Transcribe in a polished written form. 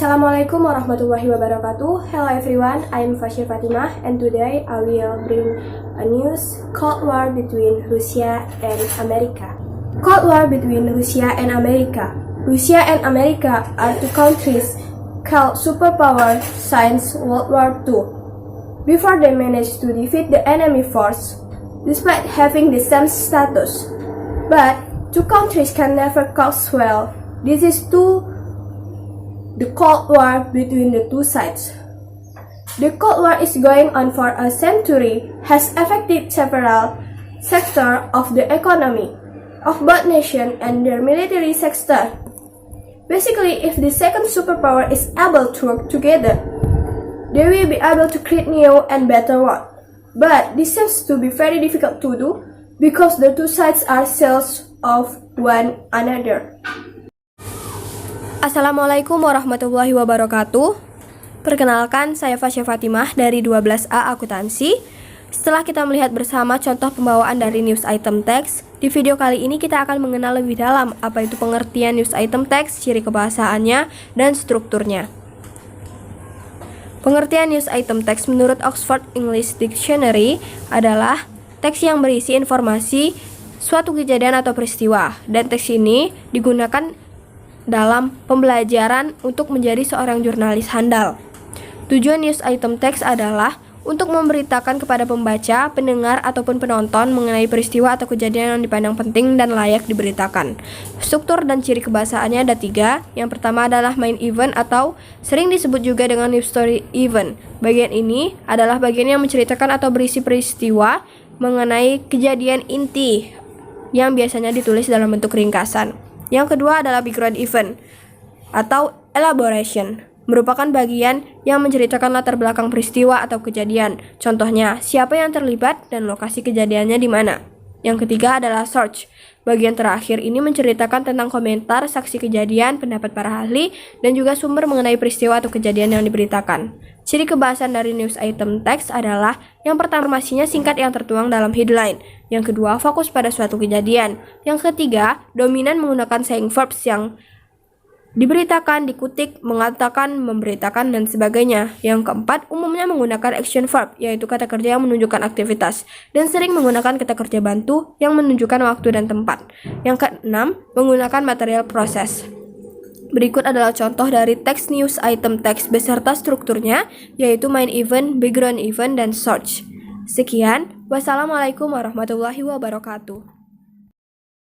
Assalamualaikum warahmatullahi wabarakatuh. Hello everyone, I am Fashir Fatimah and today I will bring a news Cold War between Russia and America. Cold War between Russia and America. Russia and America are two countries called superpower since World War II. Before they managed to defeat the enemy force, despite having the same status. But two countries can never cause well. This is the Cold War between the two sides. The Cold War is going on for a century, has affected several sectors of the economy of both nations and their military sector. Basically, if the second superpower is able to work together, they will be able to create new and better world. But this seems to be very difficult to do because the two sides are sales of one another. Assalamualaikum warahmatullahi wabarakatuh. Perkenalkan, saya Fasya Fatimah dari 12A Akuntansi. Setelah kita melihat bersama contoh pembawaan dari news item text, di video kali ini kita akan mengenal lebih dalam apa itu pengertian news item text, ciri kebahasaannya, dan strukturnya. Pengertian news item text menurut Oxford English Dictionary adalah teks yang berisi informasi suatu kejadian atau peristiwa, dan teks ini digunakan dalam pembelajaran untuk menjadi seorang jurnalis handal. Tujuan news item text adalah untuk memberitakan kepada pembaca, pendengar, ataupun penonton mengenai peristiwa atau kejadian yang dipandang penting dan layak diberitakan. Struktur dan ciri kebahasaannya ada 3. Yang pertama adalah main event atau sering disebut juga dengan news story event. Bagian ini adalah bagian yang menceritakan atau berisi peristiwa mengenai kejadian inti yang biasanya ditulis dalam bentuk ringkasan. Yang kedua adalah background event atau elaboration, merupakan bagian yang menceritakan latar belakang peristiwa atau kejadian. Contohnya, siapa yang terlibat dan lokasi kejadiannya di mana. Yang ketiga adalah search. Bagian terakhir ini menceritakan tentang komentar, saksi kejadian, pendapat para ahli, dan juga sumber mengenai peristiwa atau kejadian yang diberitakan. Ciri kebahasan dari news item text adalah yang pertama, informasinya singkat yang tertuang dalam headline. Yang kedua, fokus pada suatu kejadian. Yang ketiga, dominan menggunakan saying verbs yang diberitakan, dikutip, mengatakan, memberitakan, dan sebagainya. Yang keempat, umumnya menggunakan action verb, yaitu kata kerja yang menunjukkan aktivitas, dan sering menggunakan kata kerja bantu yang menunjukkan waktu dan tempat. Yang keenam, menggunakan material proses. Berikut adalah contoh dari teks news item text beserta strukturnya, yaitu main event, background event, dan search. Sekian, wassalamualaikum warahmatullahi wabarakatuh.